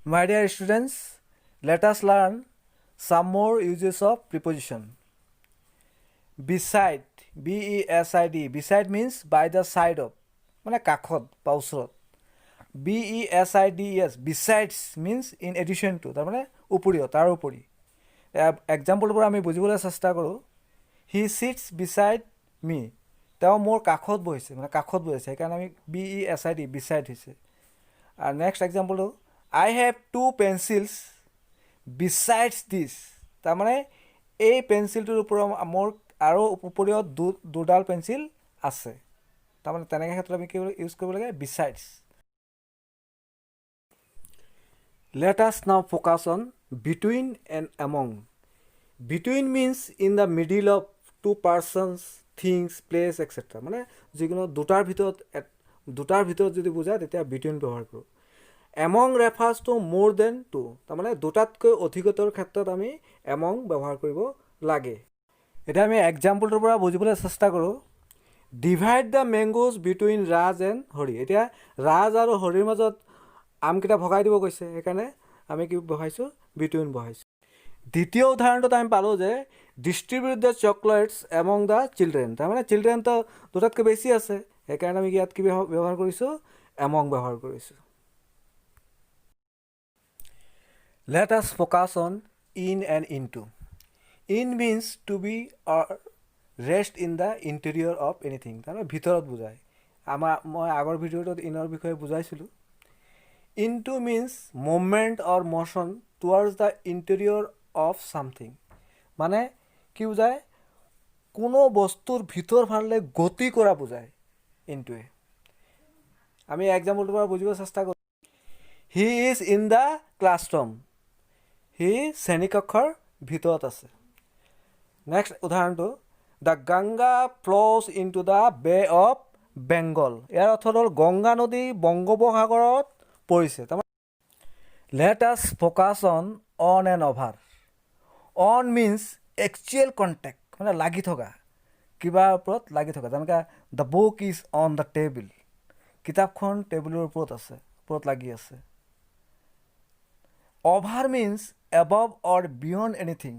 My dear students, let us learn some more uses of preposition. Beside, B-E-S-I-D, beside means by the side of, মানে কাষত বা ওচৰত. B-E-S-I-D-E-S, besides means in addition to, তাৰমানে উপৰিও, তাৰ উপৰি. এক্সাম্পলবোৰ আমি বুজিবলৈ চেষ্টা কৰোঁ. He sits beside me. তেওঁ মোৰ কাষত বহিছে, মানে কাষত বহিছে, সেইকাৰণে আমি B-E-S-I-D, beside হৈছে. আৰু next এক্সাম্পলটো, I have two pencils besides this. তাৰমানে এই পেঞ্চিলটোৰ ওপৰত মোৰ আৰু উপৰিও দুডাল পেঞ্চিল আছে. তাৰমানে তেনেকৈ ক্ষেত্ৰত আমি কি ইউজ কৰিব লাগে? besides. Let us now focus on between and among. Between means in the middle of two persons, things, place, etc. মানে যিকোনো দুটাৰ ভিতৰত যদি বুজায় তেতিয়া between ব্যৱহাৰ কৰোঁ. Among refers to more than two. তাৰমানে দুটাতকৈ অধিকতৰ ক্ষেত্ৰত আমি among ব্যৱহাৰ কৰিব লাগে. এতিয়া আমি এক্সাম্পলটোৰ পৰা বুজিবলৈ চেষ্টা কৰোঁ. Divide the মেংগোজ between Raj and Hari. এতিয়া ৰাজ আৰু হৰিৰ মাজত আমকেইটা ভগাই দিব কৈছে, সেইকাৰণে আমি কি বহাইছোঁ? বিটুইন বহাইছোঁ. দ্বিতীয় উদাহৰণটোত আমি পালোঁ যে distribute the chocolates among the children. তাৰমানে চিলড্ৰেনটো দুটাতকৈ বেছি আছে, সেইকাৰণে আমি ইয়াত কি ব্যৱহাৰ কৰিছোঁ? এমং ব্যৱহাৰ কৰিছোঁ. Let us focus on in and into. In means to be or rest in the interior of anything. তাৰমানে ভিতৰত বুজায়. মই আগৰ ভিডিঅ'টোত ইনৰ বিষয়ে বুজাইছিলোঁ. Into means movement or motion towards the interior of something. মানে কি বুজায়? কোনো বস্তুৰ ভিতৰ ফালে গতি কৰা বুজায় ইনটোৱে. আমি এক্সাম্পলটোৰ পৰা বুজিব চেষ্টা কৰোঁ. He is in the classroom. সি শ্ৰেণীকক্ষৰ ভিতৰত আছে. নেক্সট উদাহৰণটো, the Ganga flows into the bay of Bengal. ইয়াৰ অৰ্থ হ'ল গংগা নদী বংগোপসাগৰত পৰিছে. তাৰমানে let us focus on and over. On means actual contact, মানে লাগি থকা, কিবাৰ ওপৰত লাগি থকা. যেনেকৈ the book is on the table. কিতাপখন টেবুলৰ ওপৰত আছে, ওপৰত লাগি আছে. Over means above or beyond anything.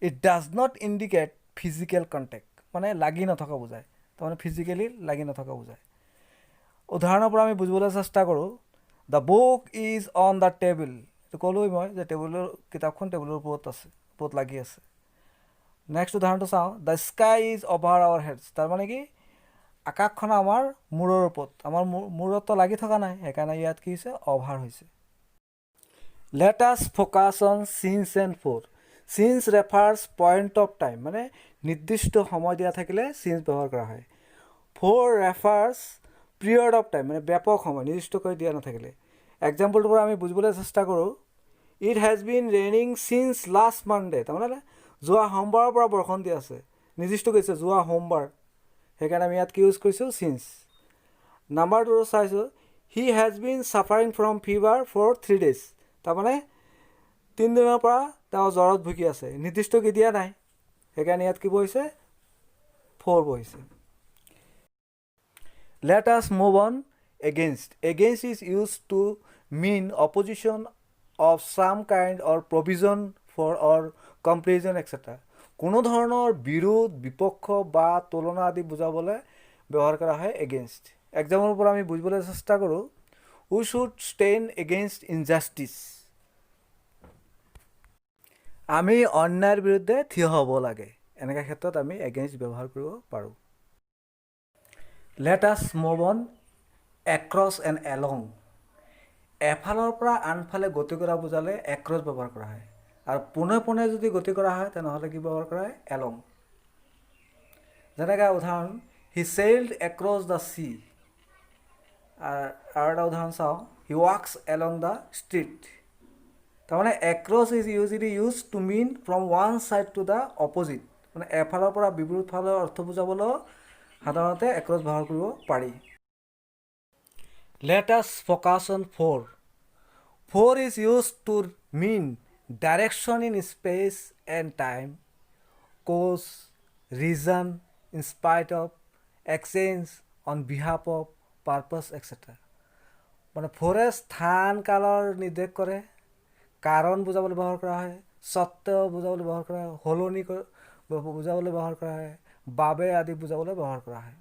It does not indicate physical contact. মানে লাগি নথকা বুজায়, তাৰমানে ফিজিকেলি লাগি নথকা বুজায়. উদাহৰণৰ পৰা আমি বুজিবলৈ চেষ্টা কৰোঁ. The book is on the table. এইটো ক'লোৱেই মই যে কিতাপখন টেবুলৰ ওপৰত আছে, ওপৰত লাগি আছে. নেক্সট উদাহৰণটো চাওঁ. The sky is over our heads. তাৰমানে কি? আকাশখন আমাৰ মূৰৰ ওপৰত, আমাৰ মূৰততো লাগি থকা নাই, সেইকাৰণে ইয়াত কি হৈছে? অভাৰ হৈছে. Let us focus on since and for. Since refers point of time, মানে নিৰ্দিষ্ট সময় দিয়া থাকিলে since ব্যৱহাৰ কৰা হয়. For refers period of time, মানে ব্যাপক সময়, নিৰ্দিষ্টকৈ দিয়া নাথাকিলে. এক্সাম্পলটোৰ পৰা আমি বুজিবলৈ চেষ্টা কৰোঁ. It has been raining since last Monday. তাৰমানে যোৱা সোমবাৰৰ পৰা বৰষুণ দি আছে, নিৰ্দিষ্ট কৰিছে যোৱা সোমবাৰ, সেইকাৰণে আমি ইয়াত কি ইউজ কৰিছোঁ? since. নাম্বাৰটো চাইছোঁ. He has been suffering from fever for 3 days. তাৰমানে 3 দিনৰ পৰা তেওঁ জ্বৰত ভুগি আছে, নিৰ্দিষ্টকৈ দিয়া নাই, সেইকাৰণে ইয়াত কি বহিছে? 4 বহিছে. Let us move on. Against. Against is used to mean opposition of some kind or provision for or comparison etc. কোনো ধৰণৰ বিৰোধ, বিপক্ষ বা তুলনা আদি বুজাবলৈ ব্যৱহাৰ কৰা হয় against. এক্সাম্পলৰ পৰা আমি বুজিবলৈ চেষ্টা কৰোঁ. We should stand against injustice. আমি অন্যায়ৰ বিৰুদ্ধে থিয় হ'ব লাগে, এনেকুৱা ক্ষেত্ৰত আমি এগেইনষ্ট ব্যৱহাৰ কৰিব পাৰোঁ. Let us move on. Across and along. এফালৰ পৰা আনফালে গতি কৰা বুজালে across ব্যৱহাৰ কৰা হয়, আৰু পোনে পোনে যদি গতি কৰা হয় তেনেহ'লে কি ব্যৱহাৰ কৰা হয়? along. যেনেকৈ উদাহৰণ, he sailed across the sea. আৰু এটা উদাহৰণ চাওঁ, he walks along the street. তাৰমানে across is usually used to mean from one side to the opposite. মানে এফালৰ পৰা বিপৰীত ফালৰ অৰ্থ বুজাবলৈ সাধাৰণতে across ব্যৱহাৰ কৰিব পাৰি. Let us focus on for. For is used to mean direction in space and time, course, reason, in spite of, exchange, on behalf of, purpose etc. মানে ফ'ৰে স্থান কালৰ নিৰ্দেশ কৰে, কাৰণ বুজাবলৈ ব্যৱহাৰ কৰা হয়, স্বত্বেও বুজাবলৈ ব্যৱহাৰ কৰা হয়, সলনি বুজাবলৈ ব্যৱহাৰ কৰা হয়, বাবে আদি বুজাবলৈ ব্যৱহাৰ কৰা হয়।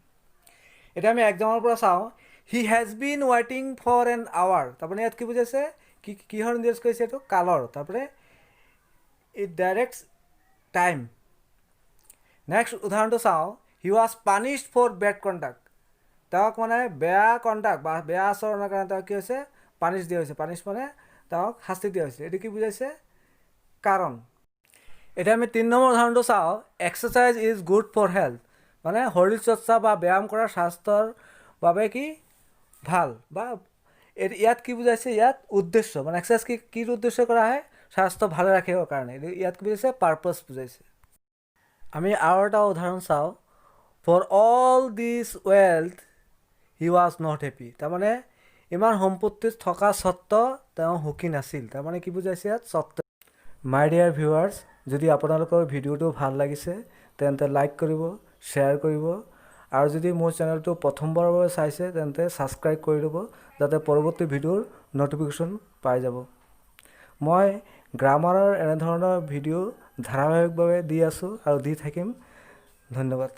এতিয়া আমি এক্সামৰ পৰা চাওঁ, হি হেজ বিন ৱেইটিং ফৰ এন আৱাৰ। তাৰমানে ইয়াত কি বুজাইছে, কিহৰ নিৰ্দেশ কৰিছে এইটো, কালৰ। তাৰপৰা ইট ডাইৰেক্টছ টাইম। নেক্সট উদাহৰণটো চাওঁ, he was punished for bad conduct. তেওঁক মানে বেয়া কণ্ডাক্ট বা বেয়া আচৰণৰ কাৰণে তেওঁক কি হৈছে, পানিছ দিয়া হৈছে। পানিছ মানে তেওঁক শাস্তি দিয়া হৈছে। এইটো কি বুজাইছে, কাৰণ। এতিয়া আমি 3 নম্বৰ উদাহৰণটো চাওঁ, exercise is good for health. মানে শৰীৰ চৰ্চা বা ব্যায়াম কৰা স্বাস্থ্যৰ বাবে কি ভাল, বা ইয়াত কি বুজাইছে, ইয়াত উদ্দেশ্য, মানে এক্সাৰচাইজ কি উদ্দেশ্য কৰা হয়, স্বাস্থ্য ভালে ৰাখিবৰ কাৰণে। ইয়াত কি বুজাইছে, পাৰ্পাছ বুজাইছে। আমি আৰু এটা উদাহৰণ চাওঁ, for all his wealth he was not happy. তাৰমানে ইমান সম্পত্তি থকা স্বত্বেও তেওঁ সুখী নাছিল। তাৰমানে কি বুজাইছে ইয়াত, স্বত্ব। মাই ডিয়াৰ ভিউৱাৰ্ছ, যদি আপোনালোকৰ ভিডিঅ'টো ভাল লাগিছে তেন্তে লাইক কৰিব, শ্বেয়াৰ কৰিব, আৰু যদি মোৰ চেনেলটো প্ৰথমবাৰৰ বাবে চাইছে তেন্তে ছাবস্ক্ৰাইব কৰি ল'ব, যাতে পৰৱৰ্তী ভিডিঅ'ৰ ন'টিফিকেশ্যন পাই যাব। মই গ্ৰামাৰৰ এনেধৰণৰ ভিডিঅ' ধাৰাবাহিকভাৱে দি আছোঁ আৰু দি থাকিম। ধন্যবাদ।